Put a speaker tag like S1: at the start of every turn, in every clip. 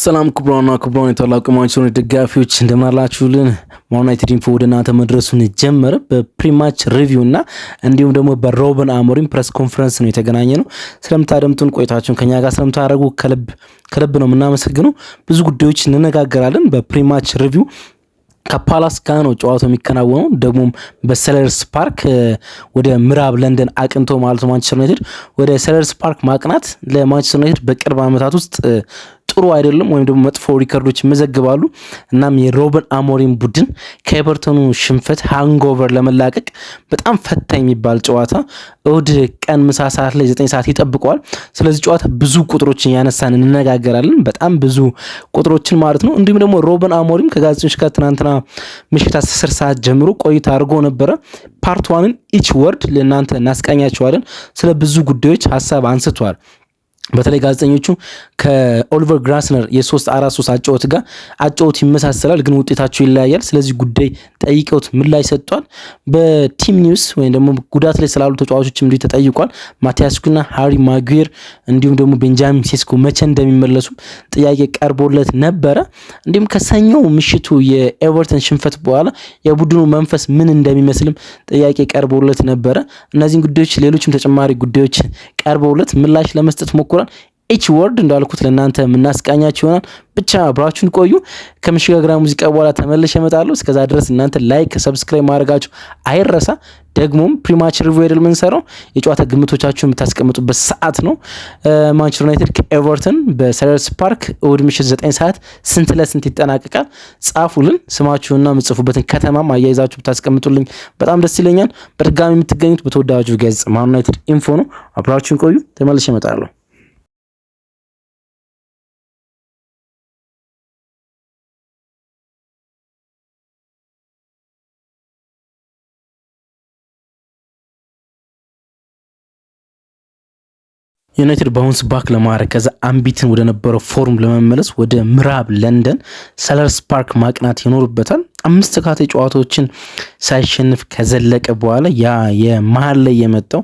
S1: ሰላም ክቡራን የታላቁ ማንቸስተር ዩናይትድ ደጋፊዎች እንደምናላችሁልን ዩናይትድ ኢንፎ ወደ እናንተ መድረሱን ጀመረ። በፕሪማች ሪቪው እና እንዲሁም ደግሞ በሮበን አሞሪም ፕሬስ ኮንፈረንስ ነው የተገናኘ ነው። ስለምታደምጡን ቆይታችሁን ከኛ ጋር ስለምታደርጉ ከልብ ነው የምናመሰግነው። ብዙ ጉዳዮች እንነጋገራለን። በፕሪማች ሪቪው ከፓላስ ጋር ነው ጨዋታው የሚከናወነው። ደግሞም በሰለርስ ፓርክ ወደ ምዕራብ ለንደን አቅንቶ ማለት ነው ማንቸስተር ዩናይትድ ወደ ሰለርስ ፓርክ ማቅናት ለማንቸስተር ዩናይትድ በቅርብ ዓመታት ውስጥ ጥሩ አይደለም ወይም ደግሞ መጥፎ ሪከርዶች ይመዘግባሉ። እናም የሮበን አሞሪም ቡድን ከኤቨርተኑ ሽንፈት ሃንጎቨር ለመላቀቅ በጣም ፈታኝ የሚባል ጨዋታ እሁድ ቀን ምሳ ሰዓት ላይ 9 ሰዓት ይጠብቀዋል። ስለዚህ ጨዋታ ብዙ ቁጥሮችን ያነሳን እንነጋገራለን። በጣም ብዙ ቁጥሮችን ማለት ነው። እንዲሁም ደግሞ ሮበን አሞሪም ከጋዜጠኞች ጋር ትናንትና ምሽት 10 ሰዓት ጀምሮ ቆይታ አድርጎ ነበረ። ፓርት ዋንን ኢች ወርድ ለእናንተ እናስቃኛቸዋለን። ስለ ብዙ ጉዳዮች ሀሳብ አንስቷል። በተለይ ጋዜጠኞቹ ከኦሊቨር ግራስነር የ3-4-3 አጫወት ጋር አጫወት ይመሳሰላል፣ ግን ውጤታቸው ይለያያል። ስለዚህ ጉዳይ ጠይቀውት ምላሽ ሰጥቷል። በቲም ኒውስ ወይም ደግሞ ጉዳት ላይ ስላሉ ተጫዋቾች እንዲህ ተጠይቋል። ማቲያስ ኩና፣ ሃሪ ማጉዌር እንዲሁም ደግሞ ቤንጃሚን ሴስኮ መቼ እንደሚመለሱ ጥያቄ ቀርቦለት ነበረ። እንዲሁም ከሰኞው ምሽቱ የኤቨርተን ሽንፈት በኋላ የቡድኑ መንፈስ ምን እንደሚመስልም ጥያቄ ቀርቦለት ነበረ። እነዚህን ጉዳዮች ሌሎችም ተጨማሪ ጉዳዮች ቀርቦለት ምላሽ ለመስጠት ሞክሯል። ኢች ወርድ እንዳልኩት ለእናንተ የምናስቃኛችሁ ይሆናል። ብቻ አብራችሁን ቆዩ። ከምሽጋግራ ሙዚቃ በኋላ ተመልሼ እመጣለሁ። እስከዛ ድረስ እናንተ ላይክ፣ ሰብስክራይብ ማድረጋችሁ አይረሳ። ደግሞም ፕሪማች ሪቪው አይደል የምንሰራው የጨዋታ ግምቶቻችሁን የምታስቀምጡበት ሰዓት ነው። ማንቸስተር ዩናይትድ ከኤቨርተን በሰለርስ ፓርክ እሁድ ምሽት 9 ሰዓት ስንት ለስንት ይጠናቀቃል? ጻፉልን። ስማችሁና የምጽፉበትን ከተማም አያይዛችሁ ብታስቀምጡልኝ በጣም ደስ ይለኛል። በድጋሚ የምትገኙት በተወዳጁ ገጽ ማን ዩናይትድ ኢንፎ ነው። አብራችሁን ቆዩ። ተመልሼ እመጣለሁ። ዩናይትድ ባውንስ ባክ ለማድረግ ከዛ አምቢትን ወደ ነበረው ፎርም ለመመለስ ወደ ምዕራብ ለንደን ሰለርስ ፓርክ ማቅናት ይኖርበታል። 5 ተከታታይ ጨዋታዎችን ሳይሸንፍ ከዘለቀ በኋላ ያ የመሃል ላይ የመጣው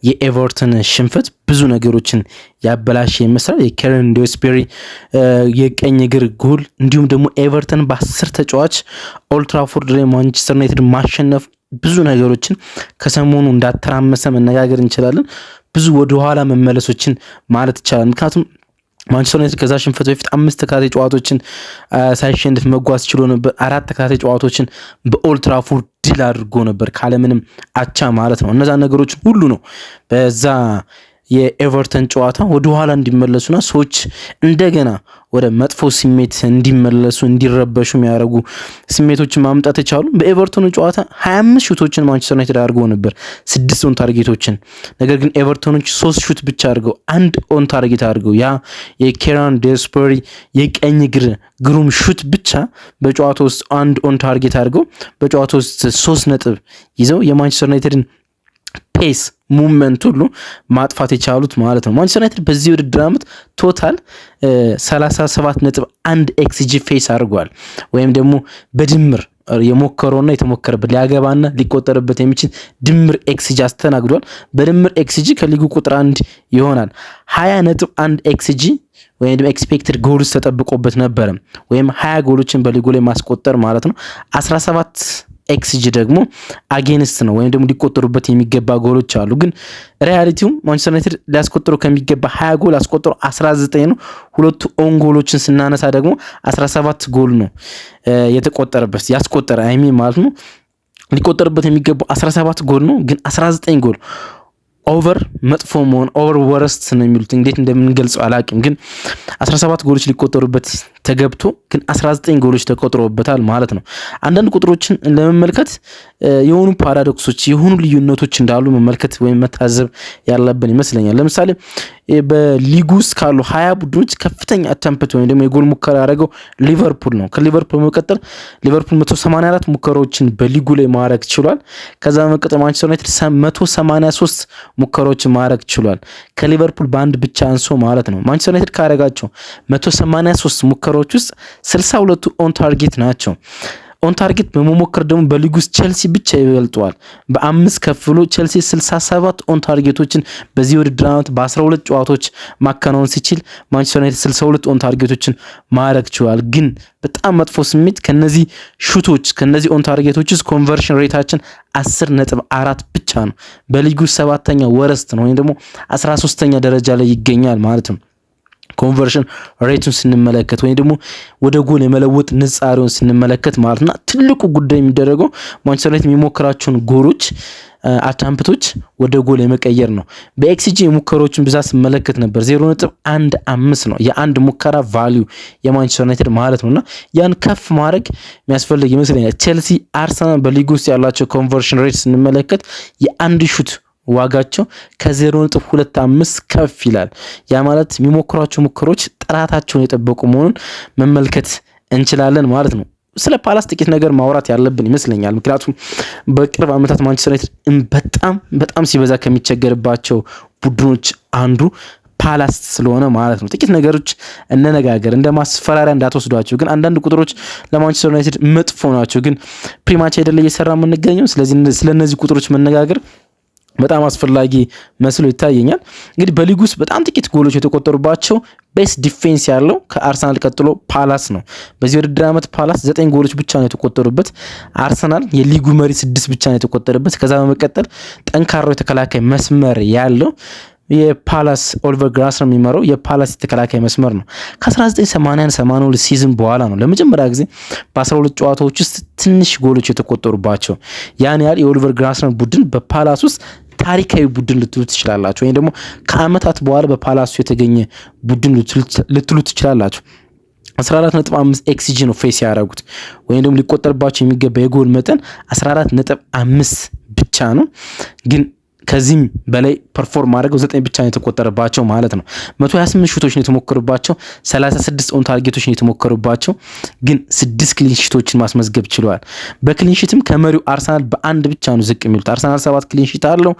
S1: የኤቨርተን ሽንፈት ብዙ ነገሮችን ያበላሸ ይመስላል። የኬረን ዲዮስቤሪ የቀኝ እግር ጎል እንዲሁም ደግሞ ኤቨርተን በ10 ተጫዋች ኦልድ ትራፎርድ ላይ ማንቸስተር ዩናይትድ ማሸነፍ ብዙ ነገሮችን ከሰሞኑ እንዳተራመሰ መነጋገር እንችላለን። ብዙ ወደ ኋላ መመለሶችን ማለት ይቻላል። ምክንያቱም ማንቸስተር ዩናይትድ ከዛ ሽንፈት በፊት 5 ተከታታይ ጨዋታዎችን ሳይሸንፍ መጓዝ ችሎ ነበር። 4 ተከታታይ ጨዋታዎችን በኦልድ ትራፎርድ ድል አድርጎ ነበር ካለምንም አቻ ማለት ነው። እነዛ ነገሮች ሁሉ ነው በዛ የኤቨርተን ጨዋታ ወደ ኋላ እንዲመለሱና ሰዎች እንደገና ወደ መጥፎ ስሜት እንዲመለሱ እንዲረበሹ የሚያደርጉ ስሜቶችን ማምጣት የቻሉ። በኤቨርተኑ ጨዋታ 25 ሹቶችን ማንቸስተር ዩናይትድ አድርገው ነበር፣ 6 ኦን ታርጌቶችን። ነገር ግን ኤቨርተኖች 3 ሹት ብቻ አድርገው 1 ኦን ታርጌት አድርገው ያ የኬራን ዴስፐሪ የቀኝ እግር ግሩም ሹት ብቻ በጨዋታ ውስጥ 1 ኦን ታርጌት አድርገው በጨዋታ ውስጥ 3 ነጥብ ይዘው የማንቸስተር ዩናይትድን ፔስ ሙቭመንት ሁሉ ማጥፋት የቻሉት ማለት ነው። ማንቸስተር ዩናይትድ በዚህ ውድድር ዓመት ቶታል 37.1 ኤክስጂ ፌስ አድርጓል። ወይም ደግሞ በድምር የሞከረውና የተሞከረበት ሊያገባና ሊቆጠርበት የሚችል ድምር ኤክስጂ አስተናግዷል። በድምር ኤክስጂ ከሊጉ ቁጥር 1 ይሆናል። 20.1 ኤክስጂ ወይም ደግሞ ኤክስፔክትድ ጎልስ ተጠብቆበት ነበር። ወይም 20 ጎሎችን በሊጉ ላይ ማስቆጠር ማለት ነው። 17 ኤክስጂ ደግሞ አጌንስት ነው ወይም ደግሞ ሊቆጠሩበት የሚገባ ጎሎች አሉ። ግን ሪያሊቲው ማንቸስተር ዩናይትድ ሊያስቆጥሩ ከሚገባ 20 ጎል አስቆጥሮ 19 ነው። ሁለቱ ኦን ጎሎችን ስናነሳ ደግሞ 17 ጎል ነው የተቆጠረበት ያስቆጠረ ማለት ነው። ሊቆጠርበት የሚገባው 17 ጎል ነው፣ ግን 19 ጎል ኦቨር መጥፎ መሆን ኦቨር ወረስት ነው የሚሉት። እንዴት እንደምንገልጸው አላውቅም። ግን 17 ጎሎች ሊቆጠሩበት ተገብቶ ግን 19 ጎሎች ተቆጥሮበታል ማለት ነው። አንዳንድ ቁጥሮችን ለመመልከት የሆኑ ፓራዶክሶች የሆኑ ልዩነቶች እንዳሉ መመልከት ወይም መታዘብ ያለብን ይመስለኛል። ለምሳሌ በሊጉ ውስጥ ካሉ 20 ቡድኖች ከፍተኛ አተምፕት ወይም ደግሞ የጎል ሙከራ ያደረገው ሊቨርፑል ነው። ከሊቨርፑል በመቀጠል ሊቨርፑል 184 ሙከራዎችን በሊጉ ላይ ማድረግ ችሏል። ከዛ በመቀጠል ማንቸስተር ዩናይትድ 183 ሙከራዎችን ማድረግ ችሏል። ከሊቨርፑል በአንድ ብቻ አንሶ ማለት ነው። ማንቸስተር ዩናይትድ ካደረጋቸው 183 ሙከራዎች ውስጥ 62ቱ ኦን ታርጌት ናቸው። ኦን ታርጌት በመሞከር ደግሞ በሊጉ ውስጥ ቼልሲ ብቻ ይበልጧል። በ5 ከፍሎ ቼልሲ 67 ኦን ታርጌቶችን በዚህ ውድድር ዓመት በ12 ጨዋታዎች ማከናወን ሲችል ማንቸስተር ዩናይትድ 62 ኦን ታርጌቶችን ማድረግ ችሏል። ግን በጣም መጥፎ ስሜት ከነዚህ ሹቶች ከነዚህ ኦን ታርጌቶች ውስጥ ኮንቨርሽን ሬታችን 10.4 ብቻ ነው። በሊጉ 7ኛ ወረስት ነው ወይም ደግሞ 13ኛ ደረጃ ላይ ይገኛል ማለት ነው። ኮንቨርሽን ሬቱን ስንመለከት ወይም ደግሞ ወደ ጎል የመለወጥ ንጻሬውን ስንመለከት ማለትና ትልቁ ጉዳይ የሚደረገው ማንቸስተር ዩናይትድ የሚሞክራቸውን ጎሎች አታምፕቶች ወደ ጎል የመቀየር ነው። በኤክስጂ የሙከራዎችን ብዛት ስመለከት ነበር 0.15 ነው የአንድ ሙከራ ቫልዩ የማንቸስተር ዩናይትድ ማለት ነውና ያን ከፍ ማድረግ የሚያስፈልግ ይመስለኛል። ቼልሲ፣ አርሰናል በሊጉ ውስጥ ያላቸው ኮንቨርሽን ሬት ስንመለከት የአንድ ሹት ዋጋቸው ከ0.25 ከፍ ይላል። ያ ማለት የሚሞክሯቸው ሙከሮች ጥራታቸውን የጠበቁ መሆኑን መመልከት እንችላለን ማለት ነው። ስለ ፓላስ ጥቂት ነገር ማውራት ያለብን ይመስለኛል። ምክንያቱም በቅርብ ዓመታት ማንቸስተር ዩናይትድ በጣም ሲበዛ ከሚቸገርባቸው ቡድኖች አንዱ ፓላስ ስለሆነ ማለት ነው። ጥቂት ነገሮች እንነጋገር፣ እንደ ማስፈራሪያ እንዳትወስዷቸው። ግን አንዳንድ ቁጥሮች ለማንቸስተር ዩናይትድ መጥፎ ናቸው። ግን ፕሪማች አይደለ እየሰራ የምንገኘው። ስለዚህ ስለነዚህ ቁጥሮች መነጋገር በጣም አስፈላጊ መስሎ ይታየኛል። እንግዲህ በሊጉ ውስጥ በጣም ጥቂት ጎሎች የተቆጠሩባቸው ቤስት ዲፌንስ ያለው ከአርሰናል ቀጥሎ ፓላስ ነው። በዚህ ውድድር ዓመት ፓላስ 9 ጎሎች ብቻ ነው የተቆጠሩበት። አርሰናል የሊጉ መሪ 6 ብቻ ነው የተቆጠረበት። ከዛ በመቀጠል ጠንካራው የተከላካይ መስመር ያለው የፓላስ ኦሊቨር ግራስነር የሚመራው የፓላስ የተከላካይ መስመር ነው። ከ1980-82 ሲዝን በኋላ ነው ለመጀመሪያ ጊዜ በ12 ጨዋታዎች ውስጥ ትንሽ ጎሎች የተቆጠሩባቸው። ያን ያህል የኦሊቨር ግራስነር ቡድን በፓላስ ውስጥ ታሪካዊ ቡድን ልትሉ ትችላላችሁ፣ ወይም ደግሞ ከአመታት በኋላ በፓላሱ የተገኘ ቡድን ልትሉ ትችላላችሁ። 14.5 ኤክስጂ ነው ፌስ ያደረጉት ወይም ደግሞ ሊቆጠርባቸው የሚገባ የጎል መጠን 14.5 ብቻ ነው። ግን ከዚህም በላይ ፐርፎርም አድርገው 9 ብቻ ነው የተቆጠረባቸው ማለት ነው። 128 ሹቶች ነው የተሞከሩባቸው፣ 36 ኦን ታርጌቶች ነው የተሞከሩባቸው። ግን 6 ክሊን ሺቶችን ማስመዝገብ ችለዋል። በክሊን ሺትም ከመሪው አርሰናል በአንድ ብቻ ነው ዝቅ የሚሉት። አርሰናል 7 ክሊን ሺት አለው፣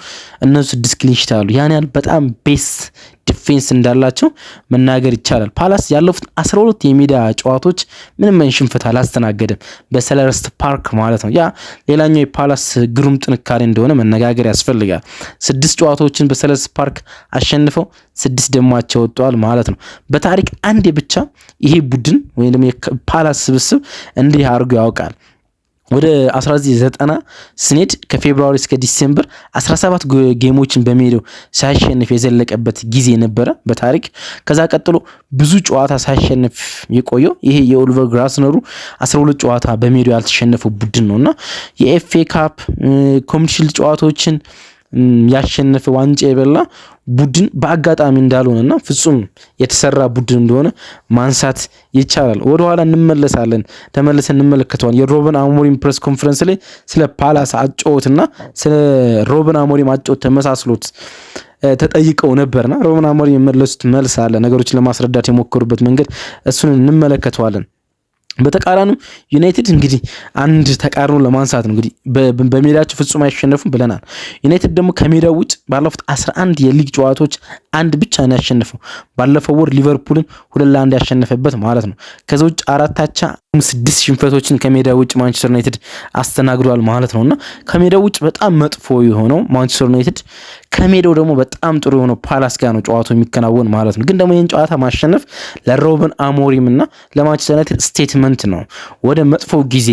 S1: እነሱ 6 ክሊን ሺት አሉ። ያን ያህል በጣም ቤስት ዲፌንስ እንዳላቸው መናገር ይቻላል። ፓላስ ያለፉት 12 የሜዳ ጨዋታዎች ምንም አይነት ሽንፈት አላስተናገደም በሰለርስት ፓርክ ማለት ነው። ያ ሌላኛው የፓላስ ግሩም ጥንካሬ እንደሆነ መነጋገር ያስፈልጋል። 6 ጨዋታዎችን በሰለርስት ፓርክ አሸንፈው 6 ደማቸው ወጥተዋል ማለት ነው። በታሪክ አንዴ ብቻ ይሄ ቡድን ወይም ደግሞ የፓላስ ስብስብ እንዲህ አድርጎ ያውቃል። ወደ 1990 ስኔድ ከፌብሩዋሪ እስከ ዲሴምበር 17 ጌሞችን በሜዳው ሳይሸነፍ የዘለቀበት ጊዜ ነበረ በታሪክ። ከዛ ቀጥሎ ብዙ ጨዋታ ሳይሸነፍ የቆየው ይሄ የኦሊቨር ግራስነሩ 12 ጨዋታ በሜዳው ያልተሸነፈው ቡድን ነውና የኤፍኤ ካፕ ኮሚኒቲ ሺልድ ጨዋታዎችን ያሸነፈ ዋንጫ የበላ ቡድን በአጋጣሚ እንዳልሆነና ፍጹም የተሰራ ቡድን እንደሆነ ማንሳት ይቻላል። ወደ ኋላ እንመለሳለን፣ ተመልሰን እንመለከተዋለን። የሮበን አሞሪም ፕሬስ ኮንፈረንስ ላይ ስለ ፓላስ አጫወትና ስለ ሮበን አሞሪም አጫወት ተመሳስሎት ተጠይቀው ነበርና ሮበን አሞሪም የመለሱት መልስ አለ። ነገሮችን ለማስረዳት የሞከሩበት መንገድ እሱን እንመለከተዋለን። በተቃራኒው ዩናይትድ እንግዲህ አንድ ተቃርኖ ለማንሳት ነው። እንግዲህ በሜዳቸው ፍጹም አይሸነፉም ብለናል። ዩናይትድ ደግሞ ከሜዳው ውጭ ባለፉት 11 የሊግ ጨዋታዎች አንድ ብቻ ነው ያሸነፈው። ባለፈው ወር ሊቨርፑልን 2-1 ያሸነፈበት ማለት ነው። ከዛ ውጭ 4 አቻ 6 ሽንፈቶችን ከሜዳው ውጭ ማንቸስተር ዩናይትድ አስተናግዷል ማለት ነውና ከሜዳው ውጭ በጣም መጥፎ የሆነው ማንቸስተር ዩናይትድ ከሜዳው ደግሞ በጣም ጥሩ የሆነው ፓላስ ጋር ነው ጨዋታው የሚከናወን ማለት ነው። ግን ደግሞ ይህን ጨዋታ ማሸነፍ ለሮበን አሞሪም እና ለማንቸስተር ዩናይትድ ስቴትመንት ነው። ወደ መጥፎ ጊዜ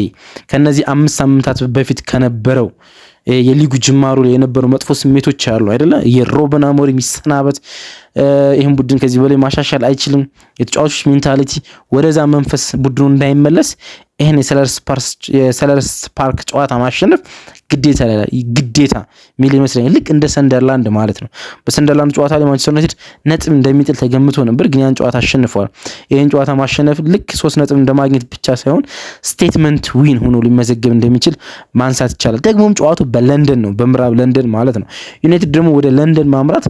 S1: ከነዚህ 5 ሳምንታት በፊት ከነበረው የሊጉ ጅማሩ ላይ የነበሩ መጥፎ ስሜቶች አሉ አይደለ? የሮበን አሞሪም ይሰናበት፣ ይሄን ቡድን ከዚህ በላይ ማሻሻል አይችልም፣ የተጫዋቾች ሜንታሊቲ ወደዛ መንፈስ ቡድኑ እንዳይመለስ ይሄን የሰለርስ ፓርክ ጨዋታ ማሸነፍ ግዴታ ሚል ይመስለኛል። ልክ እንደ ሰንደርላንድ ማለት ነው። በሰንደርላንድ ጨዋታ ላይ ማንቸስተር ዩናይትድ ነጥብ እንደሚጥል ተገምቶ ነበር፣ ግን ያን ጨዋታ አሸንፈዋል። ይሄን ጨዋታ ማሸነፍ ልክ 3 ነጥብ እንደማግኘት ብቻ ሳይሆን ስቴትመንት ዊን ሆኖ ሊመዘገብ እንደሚችል ማንሳት ይቻላል። ደግሞም ጨዋታው በለንደን ነው፣ በምዕራብ ለንደን ማለት ነው። ዩናይትድ ደግሞ ወደ ለንደን ማምራት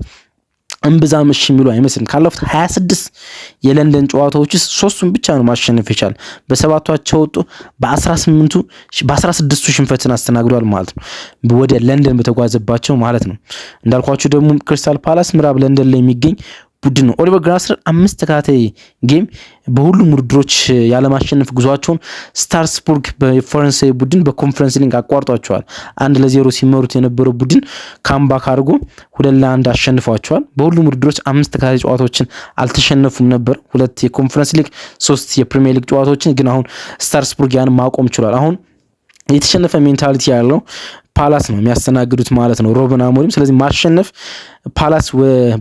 S1: እምብዛም እሺ የሚሉ አይመስልም። ካለፉት 26 የለንደን ጨዋታዎች ውስጥ 3ቱን ብቻ ነው ማሸነፍ ይቻላል። በ7ቷቸው ወጡ፣ በ16ቱ ሽንፈትን አስተናግዷል ማለት ነው። ወደ ለንደን በተጓዘባቸው ማለት ነው። እንዳልኳችሁ ደግሞ ክሪስታል ፓላስ ምዕራብ ለንደን ላይ የሚገኝ ቡድን ነው። ኦሊቨር ግላስነር 5 ተከታታይ ጌም በሁሉም ውድድሮች ያለማሸነፍ ጉዟቸውን ስታርስቡርግ በፈረንሳይ ቡድን በኮንፈረንስ ሊግ አቋርጧቸዋል። 1-0 ሲመሩት የነበረው ቡድን ካምባክ አድርጎ 2-1 አሸንፏቸዋል። በሁሉም ውድድሮች 5 ተከታታይ ጨዋታዎችን አልተሸነፉም ነበር። 2 የኮንፈረንስ ሊግ 3 የፕሪሚየር ሊግ ጨዋታዎችን ግን አሁን ስታርስቡርግ ያን ማቆም ችሏል። አሁን የተሸነፈ ሜንታሊቲ ያለው ፓላስ ነው የሚያስተናግዱት ማለት ነው ሩበን አሞሪም። ስለዚህ ማሸነፍ ፓላስ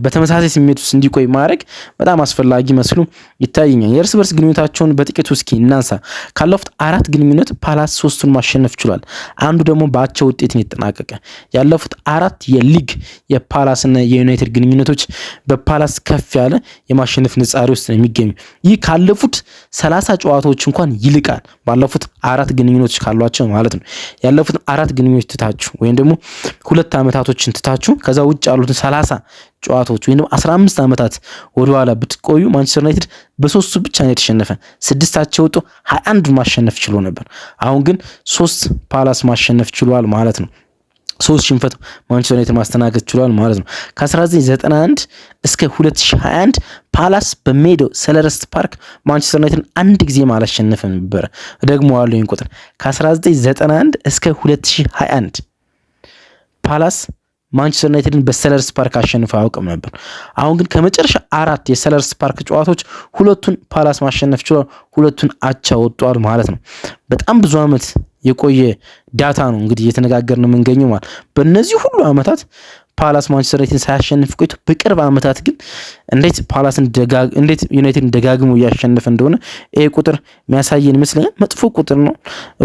S1: በተመሳሳይ ስሜት ውስጥ እንዲቆይ ማድረግ በጣም አስፈላጊ መስሎ ይታየኛል። የእርስ በርስ ግንኙነታቸውን በጥቂቱ እስኪ እናንሳ። ካለፉት 4 ግንኙነት ፓላስ 3ቱን ማሸነፍ ችሏል። አንዱ ደግሞ በአቻ ውጤት ነው የተጠናቀቀ። ያለፉት 4 የሊግ የፓላስና የዩናይትድ ግንኙነቶች በፓላስ ከፍ ያለ የማሸነፍ ንጻሬ ውስጥ ነው የሚገኙ። ይህ ካለፉት 30 ጨዋታዎች እንኳን ይልቃል። ባለፉት 4 ግንኙነቶች ካሏቸው ማለት ነው። ያለፉት 4 ግንኙነቶች ትታችሁ ወይም ደግሞ 2 ዓመታቶችን ትታችሁ ከዛ ውጭ ያሉትን 30 ጨዋታዎች ወይም 15 ዓመታት ወደ ኋላ ብትቆዩ ማንቸስተር ዩናይትድ በ3 ብቻ ነው የተሸነፈ። 6 ወጥቶ 21 ማሸነፍ ችሎ ነበር። አሁን ግን 3 ፓላስ ማሸነፍ ችሏል ማለት ነው። 3 ሽንፈት ማንቸስተር ዩናይትድ ማስተናገድ ችሏል ማለት ነው። ከ1991 እስከ 2021 ፓላስ በሜዳው ሰለረስት ፓርክ ማንቸስተር ዩናይትድ አንድ ጊዜ አላሸነፈም ነበር። ደግሞ አለው ይሄን ቁጥር ከ1991 እስከ 2021 ፓላስ ማንቸስተር ዩናይትድን በሰለርስ ፓርክ አሸንፎ አያውቅም ነበር። አሁን ግን ከመጨረሻ 4 የሰለርስ ፓርክ ጨዋታዎች 2ቱን ፓላስ ማሸነፍ ችሏል፣ 2ቱን አቻ ወጥቷል ማለት ነው። በጣም ብዙ ዓመት የቆየ ዳታ ነው እንግዲህ እየተነጋገርን የምንገኘው ማለት። በእነዚህ ሁሉ ዓመታት ፓላስ ማንቸስተር ዩናይትድን ሳያሸንፍ ቆይቶ በቅርብ ዓመታት ግን እንዴት ዩናይትድን ደጋግሞ እያሸነፈ እንደሆነ ይሄ ቁጥር የሚያሳየን ይመስለኛል። መጥፎ ቁጥር ነው።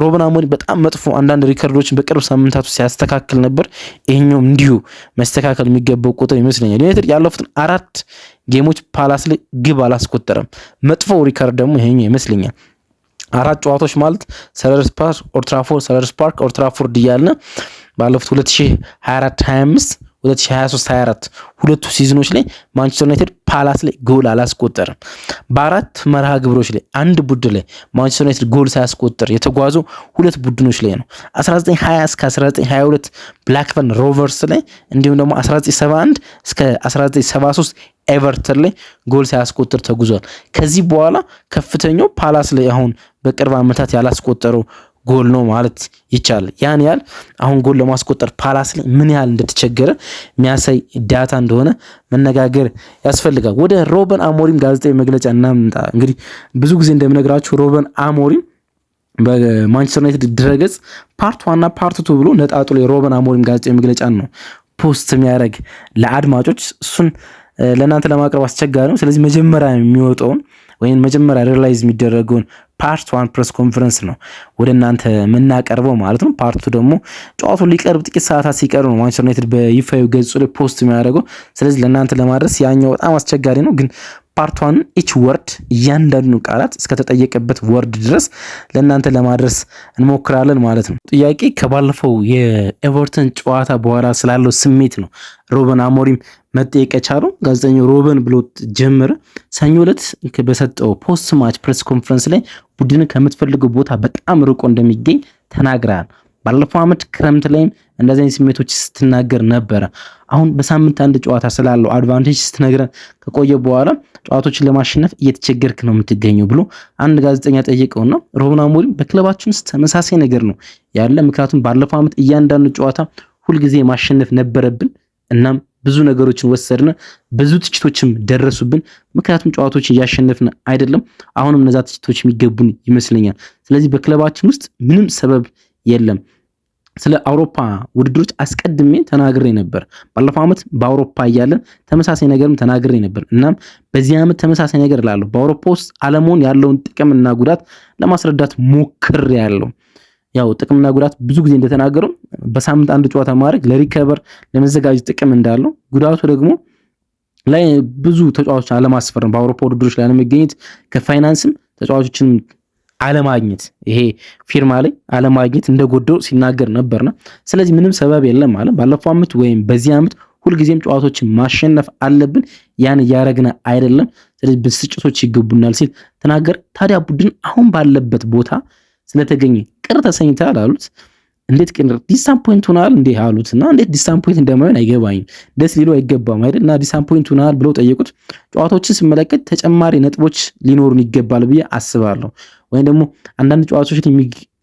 S1: ሩበን አሞሪም በጣም መጥፎ አንዳንድ ሪከርዶችን በቅርብ ሳምንታት ውስጥ ሲያስተካክል ነበር። ይሄኛውም እንዲሁ መስተካከል የሚገባው ቁጥር ይመስለኛል። ዩናይትድ ያለፉትን 4 ጌሞች ፓላስ ላይ ግብ አላስቆጠረም። መጥፎ ሪከርድ ደግሞ ይሄኛው ይመስለኛል። 4 ጨዋታዎች ማለት ሰለርስ ፓርክ ኦልድ ትራፎርድ እያልን ባለፉት 2024-25 2023-24 ሁለቱ ሲዝኖች ላይ ማንቸስተር ዩናይትድ ፓላስ ላይ ጎል አላስቆጠረም። በ4 መርሃ ግብሮች ላይ አንድ ቡድን ላይ ማንቸስተር ዩናይትድ ጎል ሳያስቆጠር የተጓዘው 2 ቡድኖች ላይ ነው። 1920 እስከ 1922 ብላክበርን ሮቨርስ ላይ እንዲሁም ደግሞ 1971 እስከ 1973 ኤቨርተን ላይ ጎል ሳያስቆጠር ተጉዟል። ከዚህ በኋላ ከፍተኛው ፓላስ ላይ አሁን በቅርብ ዓመታት ያላስቆጠረው ጎል ነው ማለት ይቻላል። ያን ያህል አሁን ጎል ለማስቆጠር ፓላስ ላይ ምን ያህል እንደተቸገረ የሚያሳይ ዳታ እንደሆነ መነጋገር ያስፈልጋል። ወደ ሩበን አሞሪም ጋዜጣዊ መግለጫ እናምጣ። እንግዲህ ብዙ ጊዜ እንደምነግራችሁ ሩበን አሞሪም በማንቸስተር ዩናይትድ ድረገጽ ፓርት 1 እና ፓርት 2 ብሎ ነጣጥሎ የሩበን አሞሪም ጋዜጣዊ መግለጫ ነው ፖስት የሚያደርግ ለአድማጮች። እሱን ለእናንተ ለማቅረብ አስቸጋሪ ነው። ስለዚህ መጀመሪያ የሚወጣውን ወይም መጀመሪያ ሪላይዝ የሚደረገውን ፓርት 1 ፕሬስ ኮንፈረንስ ነው ወደ እናንተ የምናቀርበው ማለት ነው። ፓርቱ ደግሞ ጨዋታው ሊቀርብ ጥቂት ሰዓታት ሲቀሩ ነው ማንቸስተር ዩናይትድ በይፋዊ ገጹ ላይ ፖስት የሚያደርገው። ስለዚህ ለእናንተ ለማድረስ ያኛው በጣም አስቸጋሪ ነው። ግን ፓርት 1 ኢች ወርድ እያንዳንዱ ቃላት እስከተጠየቀበት ወርድ ድረስ ለእናንተ ለማድረስ እንሞክራለን ማለት ነው። ጥያቄ ከባለፈው የኤቨርተን ጨዋታ በኋላ ስላለው ስሜት ነው ሩበን አሞሪም መጠየቅ የቻለው። ጋዜጠኛው ሩበን ብሎ ጀመረ። ሰኞ ዕለት በሰጠው ፖስት ማች ፕሬስ ኮንፈረንስ ላይ ቡድን ከምትፈልገው ቦታ በጣም ርቆ እንደሚገኝ ተናግረሃል። ባለፈው ዓመት ክረምት ላይም እንደዚህ አይነት ስሜቶች ስትናገር ነበረ። አሁን በሳምንት አንድ ጨዋታ ስላለው አድቫንቴጅ ስትነግረን ከቆየ በኋላ ጨዋታዎችን ለማሸነፍ እየተቸገርክ ነው የምትገኘው ብሎ አንድ ጋዜጠኛ ጠየቀውና ሩበን አሞሪም በክለባችን ውስጥ ተመሳሳይ ነገር ነው ያለ። ምክንያቱም ባለፈው ዓመት እያንዳንዱ ጨዋታ ሁልጊዜ ማሸነፍ ነበረብን። እናም ብዙ ነገሮችን ወሰድን፣ ብዙ ትችቶችም ደረሱብን። ምክንያቱም ጨዋታዎች እያሸነፍን አይደለም። አሁንም እነዛ ትችቶች የሚገቡን ይመስለኛል። ስለዚህ በክለባችን ውስጥ ምንም ሰበብ የለም። ስለ አውሮፓ ውድድሮች አስቀድሜ ተናግሬ ነበር። ባለፈው ዓመት በአውሮፓ እያለን ተመሳሳይ ነገርም ተናግሬ ነበር። እናም በዚህ ዓመት ተመሳሳይ ነገር እላለሁ። በአውሮፓ ውስጥ አለመሆን ያለውን ጥቅምና ጉዳት ለማስረዳት ሞክሬያለሁ። ያው ጥቅምና ጉዳት ብዙ ጊዜ እንደተናገረው በሳምንት አንድ ጨዋታ ማድረግ ለሪከቨር ለመዘጋጀት ጥቅም እንዳለው፣ ጉዳቱ ደግሞ ላይ ብዙ ተጫዋቾች አለማስፈረም፣ በአውሮፓ ውድድሮች ላይ አለመገኘት፣ ከፋይናንስም ተጫዋቾችን አለማግኘት፣ ይሄ ፊርማ ላይ አለማግኘት እንደጎደው ሲናገር ነበርና ስለዚህ ምንም ሰበብ የለም ማለት ባለፈው ዓመት ወይም በዚህ ዓመት ሁልጊዜም ጨዋታዎችን ማሸነፍ አለብን፣ ያን እያረግን አይደለም። ስለዚህ ብስጭቶች ይገቡናል ሲል ተናገር። ታዲያ ቡድን አሁን ባለበት ቦታ ስለተገኘ ቅር ተሰኝተሃል አሉት። እንዴት ዲስአፖይንት ሆናል እንዴ አሉትና እንዴት ዲስአፖይንት እንደማይሆን አይገባኝም፣ ደስ ሊሉ አይገባም አይደል? እና ዲስአፖይንት ሆናል ብለው ጠየቁት። ጨዋታዎችን ስመለከት ተጨማሪ ነጥቦች ሊኖሩን ይገባል ብዬ አስባለሁ፣ ወይም ደግሞ አንዳንድ ጨዋታዎች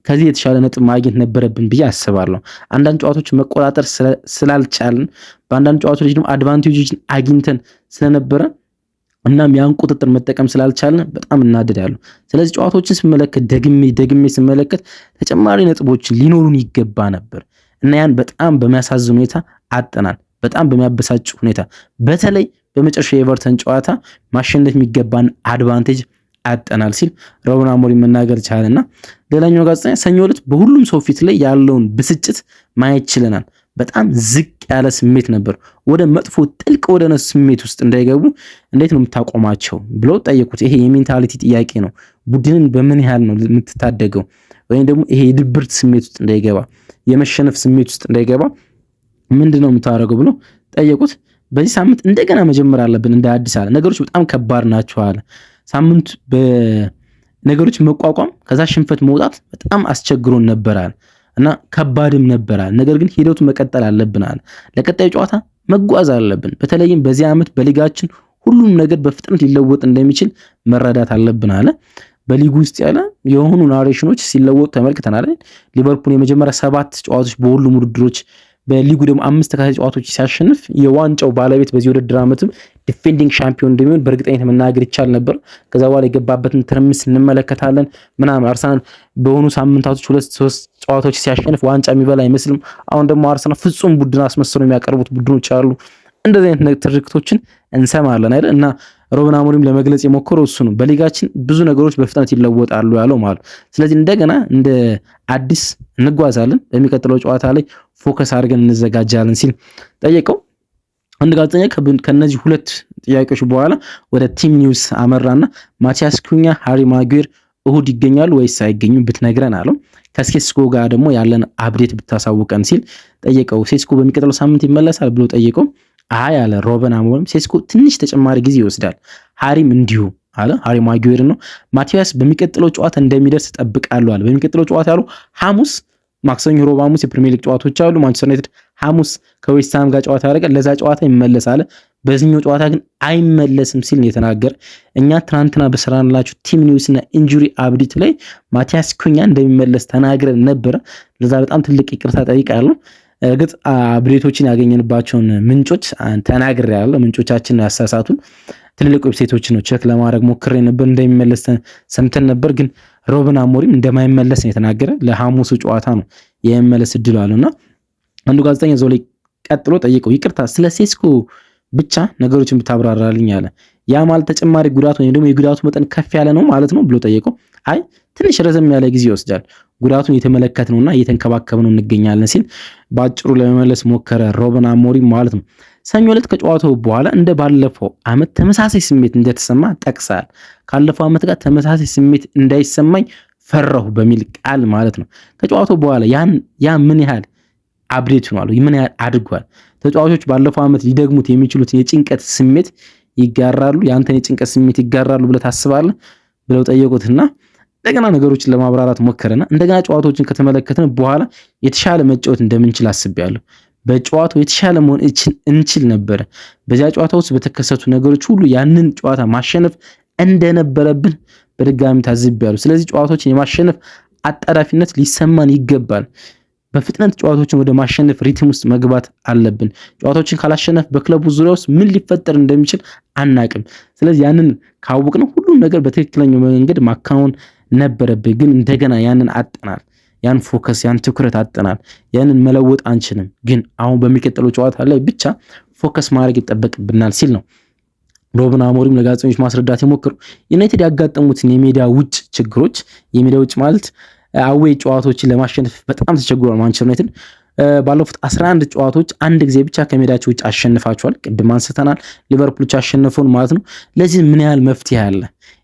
S1: ከዚህ የተሻለ ነጥብ ማግኘት ነበረብን ብዬ አስባለሁ። አንዳንድ ጨዋታዎች መቆጣጠር ስላልቻልን፣ በአንዳንድ ጨዋታዎች ደግሞ አድቫንቴጆችን አግኝተን ስለነበረ እናም ያን ቁጥጥር መጠቀም ስላልቻልን በጣም እናደዳለሁ። ስለዚህ ጨዋታዎችን ስመለከት ደግሜ ስመለከት ተጨማሪ ነጥቦችን ሊኖሩን ይገባ ነበር እና ያን በጣም በሚያሳዝን ሁኔታ አጠናል። በጣም በሚያበሳጭ ሁኔታ በተለይ በመጨረሻ የኤቨርተን ጨዋታ ማሸነፍ የሚገባን አድቫንቴጅ አጠናል ሲል ሩበን አሞሪም መናገር ቻለና ሌላኛው ጋዜጠኛ ሰኞ ዕለት በሁሉም ሰው ፊት ላይ ያለውን ብስጭት ማየት ችለናል። በጣም ዝቅ ያለ ስሜት ነበር። ወደ መጥፎ ጥልቅ ወደ ነሱ ስሜት ውስጥ እንዳይገቡ እንዴት ነው የምታቆማቸው ብለው ጠየቁት። ይሄ የሜንታሊቲ ጥያቄ ነው። ቡድንን በምን ያህል ነው የምትታደገው? ወይም ደግሞ ይሄ የድብርት ስሜት ውስጥ እንዳይገባ፣ የመሸነፍ ስሜት ውስጥ እንዳይገባ ምንድነው የምታደርገው ብለው ጠየቁት። በዚህ ሳምንት እንደገና መጀመር አለብን እንደ አዲስ አለ። ነገሮች በጣም ከባድ ናቸው አለ። ሳምንት በነገሮች መቋቋም ከዛ ሽንፈት መውጣት በጣም አስቸግሮን ነበራል እና ከባድም ነበራል። ነገር ግን ሂደቱ መቀጠል አለብናል። ለቀጣዩ ጨዋታ መጓዝ አለብን። በተለይም በዚህ ዓመት በሊጋችን ሁሉም ነገር በፍጥነት ሊለወጥ እንደሚችል መረዳት አለብን አለ። በሊጉ ውስጥ ያለ የሆኑ ናሬሽኖች ሲለወጡ ተመልክተናል። ሊቨርፑል የመጀመሪያ 7 ጨዋታዎች በሁሉም ውድድሮች በሊጉ ደግሞ 5 ተከታታይ ጨዋታዎች ሲያሸንፍ የዋንጫው ባለቤት በዚህ ውድድር ዓመትም ዲፌንዲንግ ሻምፒዮን እንደሚሆን በእርግጠኝነት መናገር ይቻል ነበር። ከዛ በኋላ የገባበትን ትርምስ እንመለከታለን ምናምን። አርሰናል በሆኑ ሳምንታቶች 2-3 ጨዋታዎች ሲያሸንፍ ዋንጫ የሚበላ አይመስልም። አሁን ደግሞ አርሰናል ፍጹም ቡድን አስመስለው የሚያቀርቡት ቡድኖች አሉ። እንደዚህ አይነት ትርክቶችን እንሰማለን አይደል? እና ሩበን አሞሪም ለመግለጽ የሞከረው እሱ ነው። በሊጋችን ብዙ ነገሮች በፍጥነት ይለወጣሉ ያለው ማለት። ስለዚህ እንደገና እንደ አዲስ እንጓዛለን፣ በሚቀጥለው ጨዋታ ላይ ፎከስ አድርገን እንዘጋጃለን ሲል ጠየቀው። አንድ ጋዜጠኛ ከነዚህ 2 ጥያቄዎች በኋላ ወደ ቲም ኒውስ አመራና ማቲያስ ኩኛ፣ ሃሪ ማጉዌር እሁድ ይገኛሉ ወይስ አይገኙም ብትነግረን አለው። ከሴስኮ ጋር ደግሞ ያለን አፕዴት ብታሳውቀን ሲል ጠየቀው። ሴስኮ በሚቀጥለው ሳምንት ይመለሳል ብሎ ጠየቀው። አይ አለ ሩበን አሞሪም፣ ሴስኮ ትንሽ ተጨማሪ ጊዜ ይወስዳል፣ ሃሪም እንዲሁ አለ። ሃሪ ማጉዌር ነው። ማቲያስ በሚቀጥለው ጨዋታ እንደሚደርስ ጠብቃለሁ አለ። በሚቀጥለው ጨዋታ ያለው ሐሙስ፣ ማክሰኞ፣ ሮብ፣ ሐሙስ የፕሪሚየር ሊግ ጨዋታዎች አሉ። ማንቸስተር ዩናይትድ ሐሙስ ከዌስትሃም ጋር ጨዋታ ያደርጋል። ለዛ ጨዋታ ይመለሳል። በዚህኛው ጨዋታ ግን አይመለስም ሲል ነው የተናገረ። እኛ ትናንትና በሰራንላችሁ ቲም ኒውስ እና ኢንጁሪ አፕዴት ላይ ማቲያስ ኩኛ እንደሚመለስ ተናግረን ነበረ። ለዛ በጣም ትልቅ ይቅርታ ጠይቃለሁ። እርግጥ አፕዴቶችን ያገኘንባቸውን ምንጮች ተናግሬያለሁ። ምንጮቻችን ያሳሳቱን ትልልቅ ዌብሳይቶችን ነው ቼክ ለማድረግ ሞክሬ ነበር። እንደሚመለስ ሰምተን ነበር፣ ግን ሩበን አሞሪም እንደማይመለስ ነው የተናገረ። ለሐሙሱ ጨዋታ ነው የመመለስ እድሉ አለውና አንዱ ጋዜጠኛ ዞሌ ቀጥሎ ጠየቀው፣ ይቅርታ ስለ ሴስኮ ብቻ ነገሮችን ብታብራራልኝ አለ። ያ ማለት ተጨማሪ ጉዳት ወይም ደግሞ የጉዳቱ መጠን ከፍ ያለ ነው ማለት ነው ብሎ ጠየቀው። አይ ትንሽ ረዘም ያለ ጊዜ ይወስዳል፣ ጉዳቱን እየተመለከትነውና እየተንከባከብነው እንገኛለን ሲል ባጭሩ ለመመለስ ሞከረ ሩበን አሞሪም ማለት ነው። ሰኞ ዕለት ከጨዋታው በኋላ እንደ ባለፈው ዓመት ተመሳሳይ ስሜት እንደተሰማ ጠቅሳል። ካለፈው ዓመት ጋር ተመሳሳይ ስሜት እንዳይሰማኝ ፈራሁ በሚል ቃል ማለት ነው። ከጨዋታው በኋላ ያ ምን ያህል አፕዴት ሆኗል፣ ምን ያህል አድጓል፣ ተጫዋቾች ባለፈው ዓመት ሊደግሙት የሚችሉት የጭንቀት ስሜት ይጋራሉ፣ ያንተን የጭንቀት ስሜት ይጋራሉ ብለህ ታስባለህ ብለው ጠየቁትና እንደገና ነገሮችን ለማብራራት ሞከረና እንደገና ጨዋታዎችን ከተመለከትን በኋላ የተሻለ መጫወት እንደምንችል አስቤያለሁ። በጨዋታው የተሻለ መሆን እንችል ነበረ። በዚያ ጨዋታ ውስጥ በተከሰቱ ነገሮች ሁሉ ያንን ጨዋታ ማሸነፍ እንደነበረብን በድጋሚ ታዝቤያለሁ። ስለዚህ ጨዋታዎችን የማሸነፍ አጣዳፊነት ሊሰማን ይገባል። በፍጥነት ጨዋታዎችን ወደ ማሸነፍ ሪትም ውስጥ መግባት አለብን። ጨዋታዎችን ካላሸነፍ በክለቡ ዙሪያ ውስጥ ምን ሊፈጠር እንደሚችል አናቅም። ስለዚህ ያንን ካወቅነው ሁሉም ነገር በትክክለኛው መንገድ ማከናወን ነበረብን። ግን እንደገና ያንን አጠናል። ያን ፎከስ ያን ትኩረት አጠናል። ያንን መለወጥ አንችልም። ግን አሁን በሚቀጥለው ጨዋታ ላይ ብቻ ፎከስ ማድረግ ይጠበቅብናል ሲል ነው ሩበን አሞሪም ለጋዜጠኞች ማስረዳት የሞከሩ። ዩናይትድ ያጋጠሙትን የሜዳ ውጭ ችግሮች፣ የሜዳ ውጭ ማለት አዌይ ጨዋታዎችን ለማሸነፍ በጣም ተቸግሯል ማንቸስተር ዩናይትድ። ባለፉት 11 ጨዋታዎች አንድ ጊዜ ብቻ ከሜዳቸው ውጭ አሸንፋቸዋል። ቅድም አንስተናል፣ ሊቨርፑሎች አሸነፉን ማለት ነው። ለዚህ ምን ያህል መፍትሄ አለ?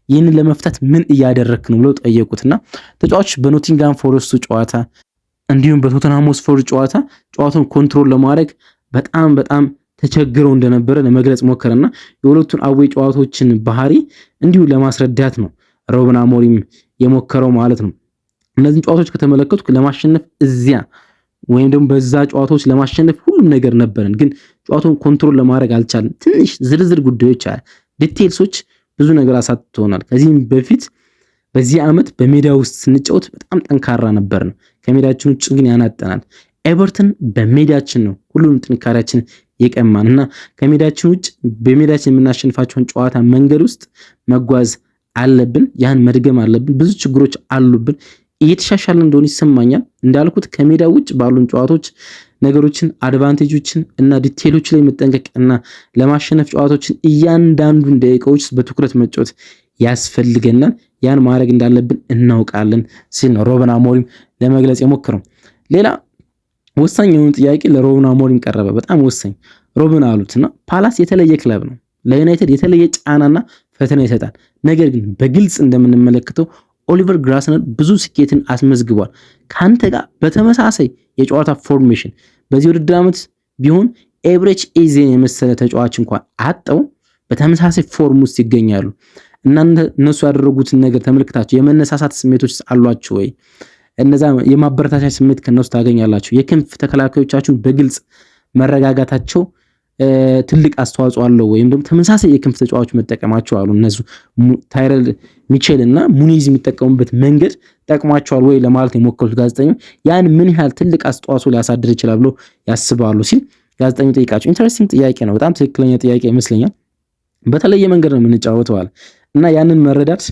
S1: ይህንን ለመፍታት ምን እያደረክ ነው ብለው ጠየቁትና ተጫዋቾች በኖቲንጋም ፎረስቱ ጨዋታ እንዲሁም በቶተንሃም ሆትስፐር ጨዋታ ጨዋታውን ኮንትሮል ለማድረግ በጣም ተቸግረው እንደነበረ ለመግለጽ ሞከረና የሁለቱን አዌይ ጨዋታዎችን ባህሪ እንዲሁ ለማስረዳት ነው ሩበን አሞሪም የሞከረው ማለት ነው። እነዚህን ጨዋታዎች ከተመለከቱ ለማሸነፍ እዚያ ወይም ደግሞ በዛ ጨዋታዎች ለማሸነፍ ሁሉም ነገር ነበረን፣ ግን ጨዋታውን ኮንትሮል ለማድረግ አልቻለም። ትንሽ ዝርዝር ጉዳዮች ዲቴልሶች ብዙ ነገር አሳጥቶናል። ከዚህም በፊት በዚህ ዓመት በሜዳ ውስጥ ስንጫወት በጣም ጠንካራ ነበርን፣ ከሜዳችን ውጭ ግን ያናጠናል። ኤቨርተን በሜዳችን ነው ሁሉንም ጥንካሬያችን የቀማን እና ከሜዳችን ውጭ በሜዳችን የምናሸንፋቸውን ጨዋታ መንገድ ውስጥ መጓዝ አለብን። ያን መድገም አለብን። ብዙ ችግሮች አሉብን። እየተሻሻለ እንደሆነ ይሰማኛል። እንዳልኩት ከሜዳ ውጭ ባሉን ጨዋታዎች ነገሮችን አድቫንቴጆችን እና ዲቴሎች ላይ መጠንቀቅ እና ለማሸነፍ ጨዋታዎችን እያንዳንዱን ደቂቃዎች በትኩረት መጫወት ያስፈልገናል። ያን ማድረግ እንዳለብን እናውቃለን ሲል ነው ሩበን አሞሪም ለመግለጽ የሞከረው። ሌላ ወሳኝ የሆነ ጥያቄ ለሩበን አሞሪም ቀረበ። በጣም ወሳኝ። ሩበን አሉትና ፓላስ የተለየ ክለብ ነው፣ ለዩናይትድ የተለየ ጫናና ፈተና ይሰጣል። ነገር ግን በግልጽ እንደምንመለከተው ኦሊቨር ግላስነር ብዙ ስኬትን አስመዝግቧል። ካንተ ጋር በተመሳሳይ የጨዋታ ፎርሜሽን በዚህ ውድድር ዓመት ቢሆን ኤብሬች ኤዜን የመሰለ ተጫዋች እንኳን አጣው በተመሳሳይ ፎርም ውስጥ ይገኛሉ። እነሱ ያደረጉትን ነገር ተመልክታችሁ የመነሳሳት ስሜቶች አሏችሁ ወይ? እነዛ የማበረታቻ ስሜት ከነሱ ታገኛላችሁ። የክንፍ ተከላካዮቻችሁን በግልጽ መረጋጋታቸው ትልቅ አስተዋጽኦ አለው። ወይም ደግሞ ተመሳሳይ የክንፍ ተጫዋቾች መጠቀማቸው አሉ እነሱ ታይረል ሚቼል እና ሙኒዝ የሚጠቀሙበት መንገድ ጠቅሟቸዋል ወይ ለማለት የሞከሩት ጋዜጠኛው ያን ምን ያህል ትልቅ አስተዋጽኦ ሊያሳድር ይችላል ብሎ ያስባሉ ሲል ጋዜጠኛው ጠይቃቸው። ኢንተረስቲንግ ጥያቄ ነው። በጣም ትክክለኛ ጥያቄ ይመስለኛል። በተለየ መንገድ ነው የምንጫወተው እና ያንን መረዳት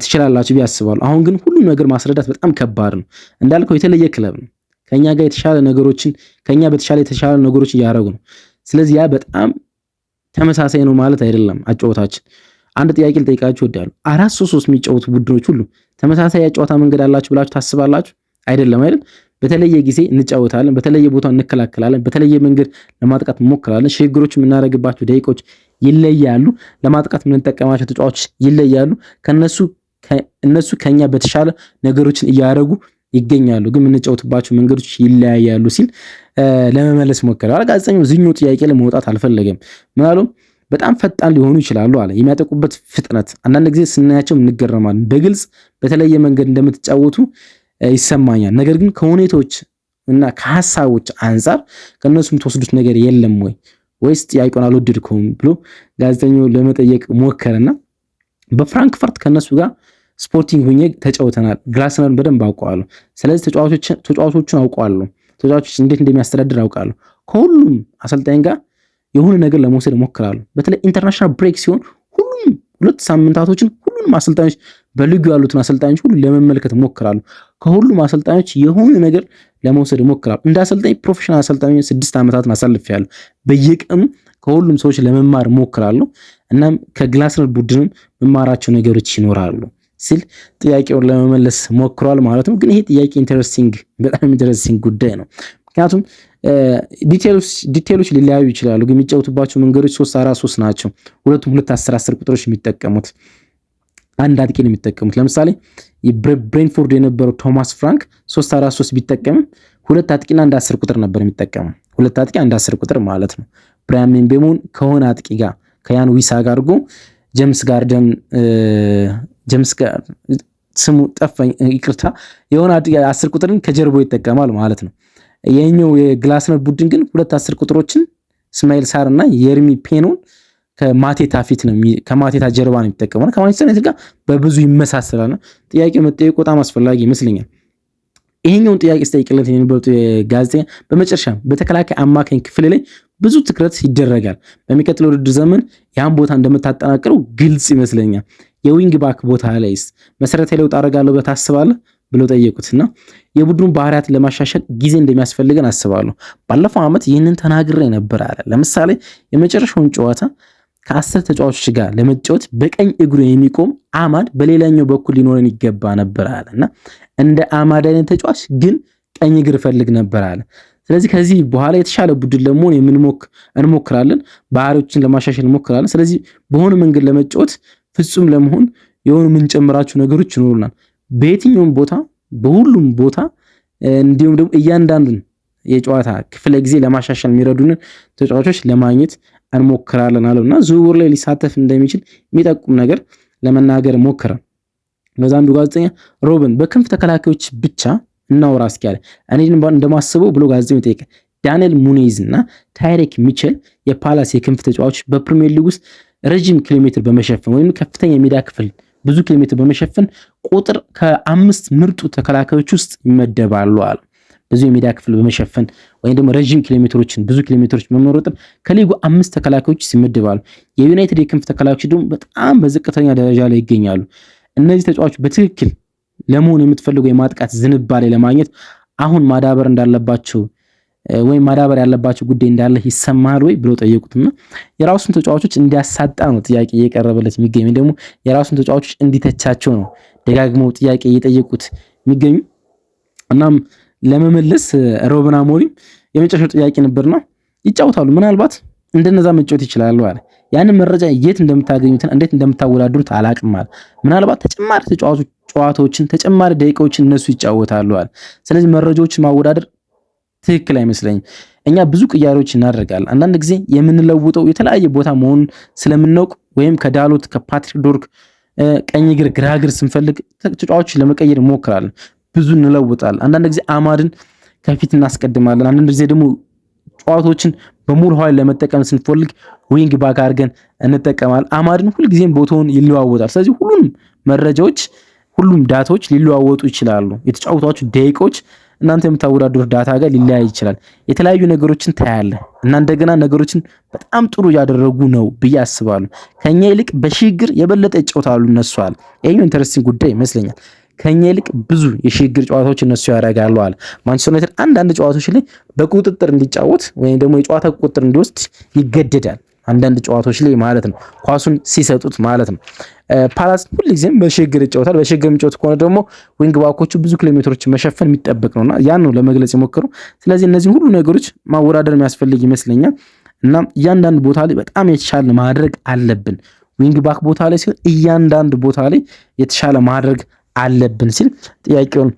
S1: ትችላላችሁ ብዬ አስባለሁ። አሁን ግን ሁሉም ነገር ማስረዳት በጣም ከባድ ነው። እንዳልከው የተለየ ክለብ ነው። ከኛ ጋር የተሻለ ነገሮችን ከኛ በተሻለ የተሻለ ነገሮችን እያደረጉ ነው። ስለዚህ ያ በጣም ተመሳሳይ ነው ማለት አይደለም አጫወታችን። አንድ ጥያቄ ልጠይቃችሁ እወዳለሁ። 4-3-3 የሚጫወቱ ቡድኖች ሁሉ ተመሳሳይ ያጫወታ መንገድ አላችሁ ብላችሁ ታስባላችሁ? አይደለም አይደል? በተለየ ጊዜ እንጫወታለን፣ በተለየ ቦታ እንከላከላለን፣ በተለየ መንገድ ለማጥቃት እንሞክራለን። ሽግግሮች የምናደርግባቸው ደቂቃዎች ይለያሉ። ለማጥቃት የምንጠቀማቸው ተጫዋቾች ይለያሉ። እነሱ ከኛ በተሻለ ነገሮችን እያደረጉ ይገኛሉ፣ ግን የምንጫወትባቸው መንገዶች ይለያያሉ ሲል ለመመለስ ሞከረ። ጋዜጠኛው እዚህኛው ጥያቄ ላይ መውጣት አልፈለገም። ምናልባት በጣም ፈጣን ሊሆኑ ይችላሉ አለ። የሚያጠቁበት ፍጥነት አንዳንድ ጊዜ ስናያቸው እንገረማለን። በግልጽ በተለየ መንገድ እንደምትጫወቱ ይሰማኛል። ነገር ግን ከሁኔታዎች እና ከሐሳቦች አንጻር ከነሱ የምትወስዱት ነገር የለም ወይስ ጥያቄውን አልወደድከውም ብሎ ጋዜጠኛው ለመጠየቅ ሞከረና በፍራንክፈርት ከነሱ ጋር ስፖርቲንግ ሁኜ ተጫውተናል። ግላስነርን በደንብ አውቀዋለሁ። ስለዚህ ተጫዋቾቹን አውቀዋለሁ። ተጫዋቾች እንዴት እንደሚያስተዳድር አውቃለሁ። ከሁሉም አሰልጣኝ ጋር የሆነ ነገር ለመውሰድ እሞክራለሁ። በተለይ ኢንተርናሽናል ብሬክ ሲሆን ሁሉም 2 ሳምንታቶችን ሁሉንም አሰልጣኞች በሊጉ ያሉትን አሰልጣኞች ሁሉ ለመመልከት እሞክራለሁ። ከሁሉም አሰልጣኞች የሆነ ነገር ለመውሰድ እሞክራለሁ። እንደ አሰልጣኝ ፕሮፌሽናል አሰልጣኝ 6 ዓመታትን አሳልፌያለሁ። በየቀኑ ከሁሉም ሰዎች ለመማር እሞክራለሁ። እናም ከግላስነር ቡድንም መማራቸው ነገሮች ይኖራሉ ሲል ጥያቄውን ለመመለስ ሞክሯል ማለት ነው። ግን ይሄ ጥያቄ በጣም ኢንተረስቲንግ ጉዳይ ነው። ምክንያቱም ዲቴሎች ሊለያዩ ይችላሉ፣ ግን የሚጫወቱባቸው መንገዶች 3-4-3 ናቸው። ሁለቱም 2-10-10 ቁጥሮች የሚጠቀሙት አንድ አጥቂ ነው የሚጠቀሙት። ለምሳሌ ብሬንፎርድ የነበረው ቶማስ ፍራንክ 3-4-3 ቢጠቀምም 2 አጥቂና 1 10 ቁጥር ነበር የሚጠቀመው። 2 አጥቂ 1 10 ቁጥር ማለት ነው። ብራያን ምቤሞን ከሆነ አጥቂ ጋር ከያን ዊሳ ጋር አድርጎ ጄምስ ጋር ስሙ ጠፋኝ፣ ይቅርታ፣ የሆነ 10 ቁጥርን ከጀርባው ይጠቀማል ማለት ነው። የኛው የግላስነር ቡድን ግን 2 10 ቁጥሮችን እስማኤል ሳር እና የርሚ ፔኖን ከማቴታ ፊት ነው ከማቴታ ጀርባ ነው የሚጠቀመው። ከማንቸስተር ዩናይትድ ጋር በብዙ ይመሳሰላል። ጥያቄው መጠየቁ በጣም አስፈላጊ ይመስለኛል። ይሄኛውን ጥያቄ ስጠይቅለት የነበሩት ጋዜጠኛ በመጨረሻ በተከላካይ አማካኝ ክፍል ላይ ብዙ ትኩረት ይደረጋል። በሚቀጥለው ውድድር ዘመን ያን ቦታ እንደምታጠናቅረው ግልጽ ይመስለኛል። የዊንግ ባክ ቦታ ላይስ መሰረታዊ ለውጥ አደርጋለሁ ብለህ ታስባለህ ብሎ ጠየቁትና የቡድኑን ባህሪያት ለማሻሻል ጊዜ እንደሚያስፈልገን አስባለሁ። ባለፈው ዓመት ይህንን ተናግሬ ነበር አለ። ለምሳሌ የመጨረሻውን ጨዋታ ከ10 ተጫዋቾች ጋር ለመጫወት በቀኝ እግሩ የሚቆም አማድ በሌላኛው በኩል ሊኖረን ይገባ ነበር አለና እንደ አማድ አይነት ተጫዋች ግን ቀኝ እግር ፈልግ ነበር አለ። ስለዚህ ከዚህ በኋላ የተሻለ ቡድን ለመሆን እንሞክራለን፣ ባህሪዎችን ለማሻሻል እንሞክራለን። ስለዚህ በሆነ መንገድ ለመጫወት ፍጹም ለመሆን የሆኑ የምንጨምራቸው ነገሮች ይኖሩናል። በየትኛውም ቦታ በሁሉም ቦታ እንዲሁም ደግሞ እያንዳንዱን የጨዋታ ክፍለ ጊዜ ለማሻሻል የሚረዱንን ተጫዋቾች ለማግኘት እንሞክራለን አለውና ዝውውር ላይ ሊሳተፍ እንደሚችል የሚጠቁም ነገር ለመናገር ሞከረ። በዛ አንዱ ጋዜጠኛ ሮበን በክንፍ ተከላካዮች ብቻ እናውራ እስኪ አለ። እኔ እንደማስበው ብሎ ጋዜጣው ጠየቀ። ዳንኤል ሙኔዝ እና ታይሪክ ሚቸል የፓላስ የክንፍ ተጫዋቾች በፕሪሚየር ሊግ ውስጥ ረጅም ኪሎ ሜትር በመሸፈን ወይም ከፍተኛ የሜዳ ክፍል ብዙ ኪሎ ሜትር በመሸፈን ቁጥር ከ5 ምርጡ ተከላካዮች ውስጥ ይመደባሉ አለ። ብዙ የሜዳ ክፍል በመሸፈን ወይም ደግሞ ረጅም ኪሎ ሜትሮችን ብዙ ኪሎ ሜትሮች በመሮጥ ከሊጉ 5 ተከላካዮች ይመደባሉ። የዩናይትድ የክንፍ ተከላካዮች ደግሞ በጣም በዝቅተኛ ደረጃ ላይ ይገኛሉ። እነዚህ ተጫዋቾች በትክክል ለመሆን የምትፈልገው የማጥቃት ዝንባሌ ለማግኘት አሁን ማዳበር እንዳለባቸው ወይም ማዳበር ያለባቸው ጉዳይ እንዳለ ይሰማል ወይ ብሎ ጠየቁትና የራሱን ተጫዋቾች እንዲያሳጣ ነው ጥያቄ እየቀረበለት የሚገኝ ደግሞ የራሱን ተጫዋቾች እንዲተቻቸው ነው ደጋግመው ጥያቄ እየጠየቁት የሚገኙ። እናም ለመመለስ ሩበን አሞሪም የመጨረሻው ጥያቄ ነበርና ይጫወታሉ፣ ምናልባት እንደነዛ መጫወት ይችላሉ አለ። ያንን መረጃ የት እንደምታገኙትን እንዴት እንደምታወዳድሩት አላቅም አለ። ምናልባት ተጨማሪ ጨዋታዎችን ተጨማሪ ደቂቃዎችን እነሱ ይጫወታሉ አለ። ስለዚህ መረጃዎችን ማወዳደር ትክክል አይመስለኝም። እኛ ብዙ ቅያሬዎች እናደርጋለን። አንዳንድ ጊዜ የምንለውጠው የተለያየ ቦታ መሆኑን ስለምናውቅ ወይም ከዳሎት ከፓትሪክ ዶርክ ቀኝ እግር ግራ እግር ስንፈልግ ተጫዋቾችን ለመቀየር እንሞክራለን። ብዙ እንለውጣለን። አንዳንድ ጊዜ አማድን ከፊት እናስቀድማለን። አንዳንድ ጊዜ ደግሞ ጨዋታዎችን በሙሉ ኃይል ለመጠቀም ስንፈልግ ዊንግ ባክ አድርገን እንጠቀማለን። አማድን ሁልጊዜም ቦታውን ይለዋወጣል። ስለዚህ ሁሉንም መረጃዎች ሁሉም ዳታዎች ሊለዋወጡ ይችላሉ። የተጫዋቾቹ ደቂቃዎች እናንተ የምታወዳድሩት ዳታ ጋር ሊለያይ ይችላል። የተለያዩ ነገሮችን ታያለ እና እንደገና ነገሮችን በጣም ጥሩ ያደረጉ ነው ብዬ አስባለሁ። ከኛ ይልቅ በሽግግር የበለጠ ይጫወታሉ እነሱ አለ። ይሄኛው ኢንተረስቲንግ ጉዳይ ይመስለኛል። ከኛ ይልቅ ብዙ የሽግግር ጨዋታዎች እነሱ ያደርጋሉ አለ። ማንቸስተር ዩናይትድ አንዳንድ ጨዋታዎች ላይ በቁጥጥር እንዲጫወት ወይም ደግሞ የጨዋታ ቁጥጥር እንዲወስድ ይገደዳል። አንዳንድ ጨዋታዎች ላይ ማለት ነው፣ ኳሱን ሲሰጡት ማለት ነው። ፓላስ ሁልጊዜም በሽግግር ይጫወታል። በሽግግር የሚጫወት ከሆነ ደግሞ ዊንግ ባኮቹ ብዙ ኪሎ ሜትሮችን መሸፈን የሚጠበቅ ነውና ያን ነው ለመግለጽ የሞከሩ። ስለዚህ እነዚህ ሁሉ ነገሮች ማወዳደር የሚያስፈልግ ይመስለኛል። እና እያንዳንዱ ቦታ ላይ በጣም የተሻለ ማድረግ አለብን። ዊንግ ባክ ቦታ ላይ ሲሆን እያንዳንዱ ቦታ ላይ የተሻለ ማድረግ አለብን ሲል ጥያቄውን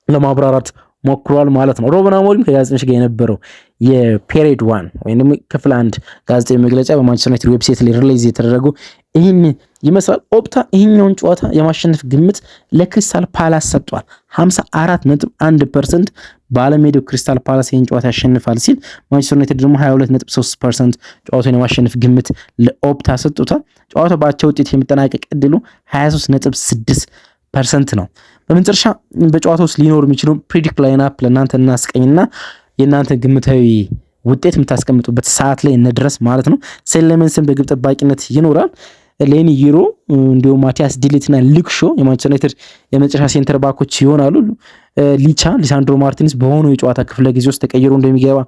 S1: ለማብራራት ሞክሯል ማለት ነው። ሩበን አሞሪም ከጋዜጠኞች ጋር የነበረው የፔሪድ 1 ወይም ደግሞ ክፍል 1 ጋዜጣዊ መግለጫ በማንቸስተር ዩናይትድ ዌብሳይት ላይ ሪሊዝ የተደረገው ይህን ይመስላል። ኦፕታ ይህኛውን ጨዋታ የማሸነፍ ግምት ለክሪስታል ፓላስ ሰጥቷል። 54.1% ባለሜዳው ክሪስታል ፓላስ ይህን ጨዋታ ያሸንፋል ሲል ማንቸስተር ዩናይትድ ደግሞ 22.3% ጨዋታውን የማሸነፍ ግምት ለኦፕታ ሰጥቷል። ጨዋታው በአቻ ውጤት የሚጠናቀቅ ዕድሉ 23.6% ነው። በመጨረሻ በጨዋታው ውስጥ ሊኖር የሚችለው ፕሪዲክት ላይን አፕ ለእናንተ እናስቀኝና የእናንተ ግምታዊ ውጤት የምታስቀምጡበት ሰዓት ላይ እንድረስ ማለት ነው። ሴሌመንስን በግብ ጠባቂነት ይኖራል። ሌኒ ይሮ እንዲሁም ማቲያስ ዲሊትና ሉክ ሾ የማንቸስተር ዩናይትድ የመጨረሻ ሴንተር ባኮች ይሆናሉ። ሊሳንድሮ ማርቲንስ በሆኑ የጨዋታ ክፍለ ጊዜ ውስጥ ተቀይሮ እንደሚገባ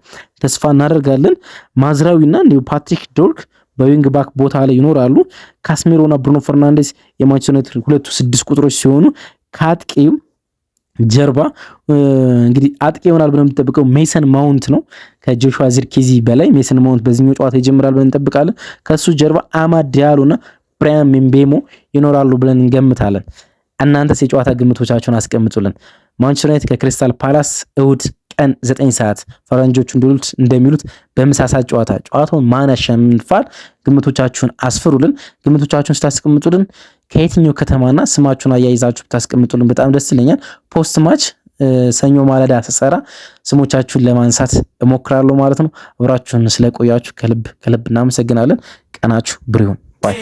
S1: ተስፋ እናደርጋለን። ማዝራዊና እንዲሁም ፓትሪክ ዶርክ በዊንግ ባክ ቦታ ላይ ይኖራሉ። ካስሜሮና ብሩኖ ፈርናንዴስ የማንቸስተር ዩናይትድ ሁለቱ 6 ቁጥሮች ሲሆኑ ከአጥቂው ጀርባ እንግዲህ አጥቂ ይሆናል ብለን የምንጠብቀው ሜሰን ማውንት ነው። ከጆሹዋ ዚርክዚ በላይ ሜሰን ማውንት በዚህኛው ጨዋታ ይጀምራል ብለን እንጠብቃለን። ከሱ ጀርባ አማድ ዲያሎና ብራያን ምቤሞ ይኖራሉ ብለን እንገምታለን። እናንተስ የጨዋታ ግምቶቻችሁን አስቀምጡልን። ማንቸስተር ዩናይትድ ከክሪስታል ፓላስ እሁድ ቀን 9 ሰዓት ፈረንጆቹ እንደሚሉት በምሳሳት ጨዋታውን ማን ያሸንፋል? ግምቶቻችሁን አስፍሩልን። ግምቶቻችሁን ስታስቀምጡልን ከየትኛው ከተማና ስማችሁን አያይዛችሁ ብታስቀምጡልን በጣም ደስ ይለኛል። ፖስት ማች ሰኞ ማለዳ ተሰራ ስሞቻችሁን ለማንሳት እሞክራለሁ ማለት ነው። አብራችሁን ስለቆያችሁ ከልብ እናመሰግናለን። ቀናችሁ ብሩህ ይሁን ባይ